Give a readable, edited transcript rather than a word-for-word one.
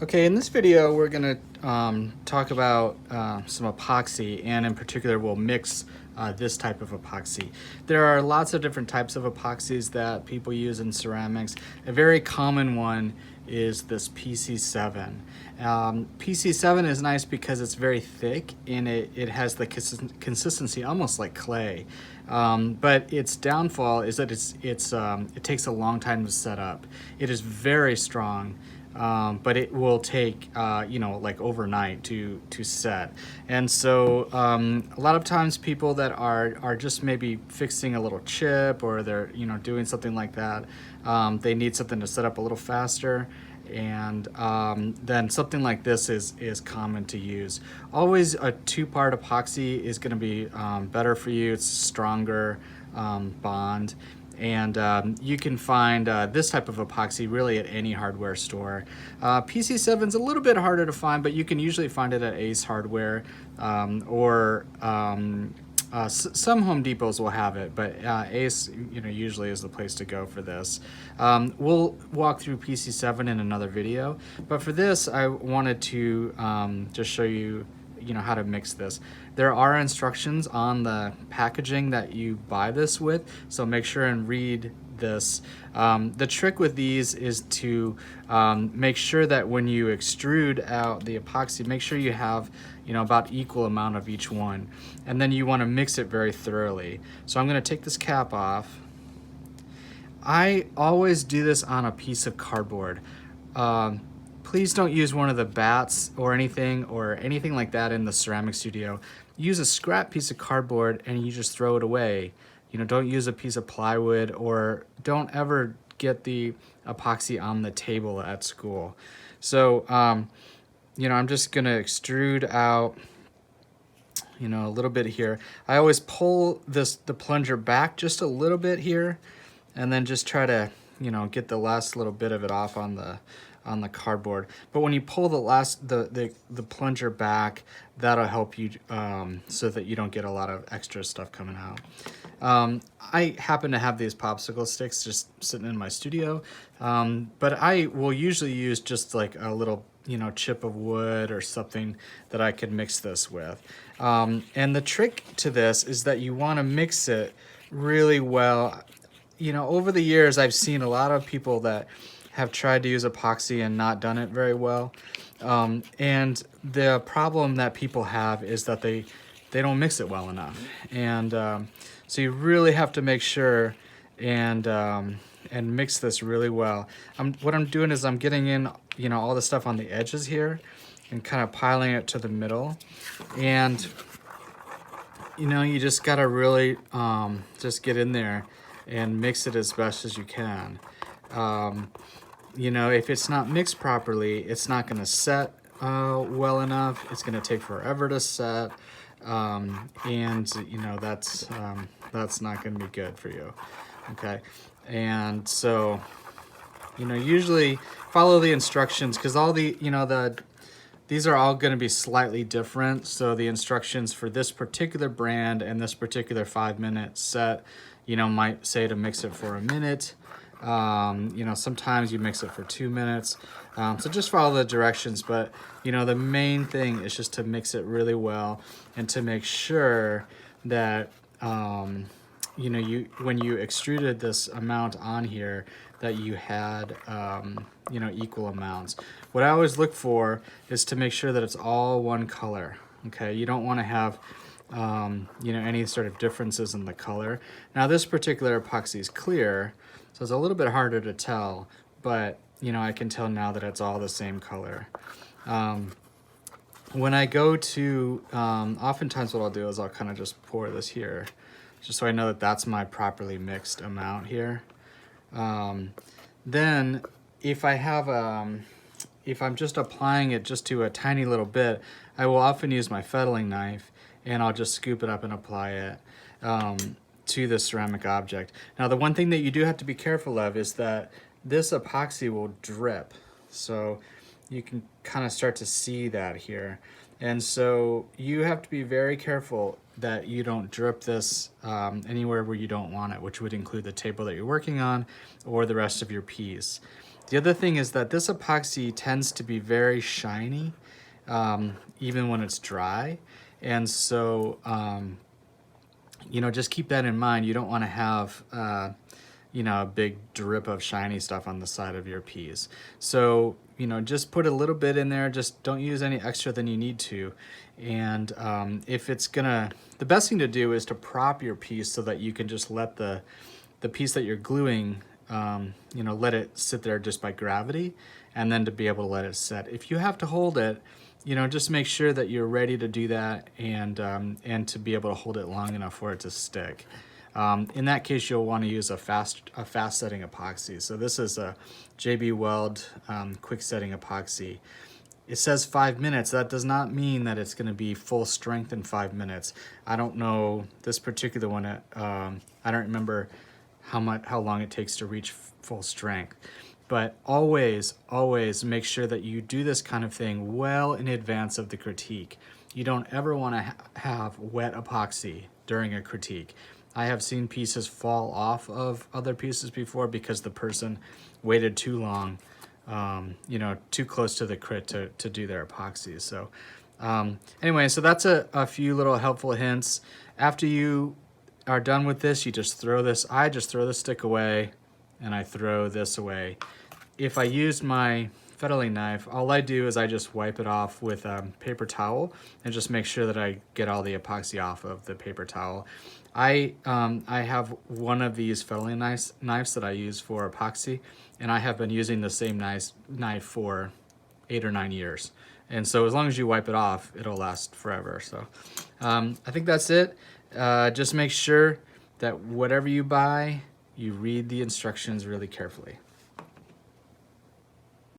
Okay, in this video we're going to talk about some epoxy, and in particular we'll mix this type of epoxy. There are lots of different types of epoxies that people use in ceramics. A very common one is this PC7. PC7 is nice because it's very thick and it has the consistency almost like clay. But its downfall is that it takes a long time to set up. It is very strong. But it will take like overnight to set. And so a lot of times people that are just maybe fixing a little chip, or they're doing something like that, they need something to set up a little faster, and then something like this is common to use. Always a two-part epoxy is going to be better for you. It's a stronger bond. And you can find this type of epoxy really at any hardware store. PC7 is a little bit harder to find, but you can usually find it at Ace Hardware, or some Home Depots will have it, but Ace usually is the place to go for this. We'll walk through PC7 in another video, but for this I wanted to just show you how to mix this. There are instructions on the packaging that you buy this with, so make sure and read this. The trick with these is to make sure that when you extrude out the epoxy, make sure you have about equal amount of each one, and then you want to mix it very thoroughly. So I'm going to take this cap off. I always do this on a piece of cardboard. Please don't use one of the bats or anything like that in the ceramic studio. Use a scrap piece of cardboard and you just throw it away. Don't use a piece of plywood, or don't ever get the epoxy on the table at school. So, I'm just gonna extrude out, a little bit here. I always pull the plunger back just a little bit here, and then just try to, get the last little bit of it off on the cardboard. But when you pull the plunger back, that'll help you so that you don't get a lot of extra stuff coming out. I happen to have these popsicle sticks just sitting in my studio, but I will usually use just like a little chip of wood or something that I could mix this with. And the trick to this is that you want to mix it really well. Over the years I've seen a lot of people that have tried to use epoxy and not done it very well. And the problem that people have is that they don't mix it well enough. And so you really have to make sure and mix this really well. What I'm doing is I'm getting in all the stuff on the edges here and kind of piling it to the middle. And you just gotta really just get in there and mix it as best as you can. If it's not mixed properly, it's not going to set well enough. It's going to take forever to set, and that's not going to be good for you. Okay, and so usually follow the instructions, because all these are all going to be slightly different. So the instructions for this particular brand and this particular 5-minute set, might say to mix it for a minute. Sometimes you mix it for 2 minutes. So just follow the directions, but the main thing is just to mix it really well, and to make sure that when you extruded this amount on here, that you had equal amounts. What I always look for is to make sure that it's all one color. Okay, you don't want to have any sort of differences in the color. Now this particular epoxy is clear, so it's a little bit harder to tell, but I can tell now that it's all the same color. When I go to, oftentimes what I'll do is I'll kind of just pour this here, just so I know that that's my properly mixed amount here. Then if I have, if I'm just applying it just to a tiny little bit, I will often use my fettling knife, and I'll just scoop it up and apply it to the ceramic object. Now the one thing that you do have to be careful of is that this epoxy will drip. So you can kind of start to see that here. And so you have to be very careful that you don't drip this anywhere where you don't want it, which would include the table that you're working on or the rest of your piece. The other thing is that this epoxy tends to be very shiny, even when it's dry. And so, you know, just keep that in mind. You don't want to have, you know, a big drip of shiny stuff on the side of your piece. So, you know, just put a little bit in there. Just don't use any extra than you need to. And if it's gonna, the best thing to do is to prop your piece so that you can just let the piece that you're gluing, you know, let it sit there just by gravity, and then to be able to let it set. If you have to hold it, you know, just make sure that you're ready to do that, and to be able to hold it long enough for it to stick. In that case, you'll want to use a fast setting epoxy. So this is a JB Weld quick setting epoxy. It says 5 minutes. That does not mean that it's going to be full strength in 5 minutes. I don't know this particular one. I don't remember how long it takes to reach full strength. But always make sure that you do this kind of thing well in advance of the critique. You don't ever want to have wet epoxy during a critique. I have seen pieces fall off of other pieces before because the person waited too long, you know, too close to the crit to do their epoxy. So anyway, so that's a few little helpful hints. After you are done with this, you just throw this. I just throw the stick away, and I throw this away. If I use my fettling knife, all I do is I just wipe it off with a paper towel and just make sure that I get all the epoxy off of the paper towel. I have one of these fettling knives that I use for epoxy, and I have been using the same knife for 8 or 9 years. And so as long as you wipe it off, it'll last forever. So I think that's it. Just make sure that whatever you buy, you read the instructions really carefully.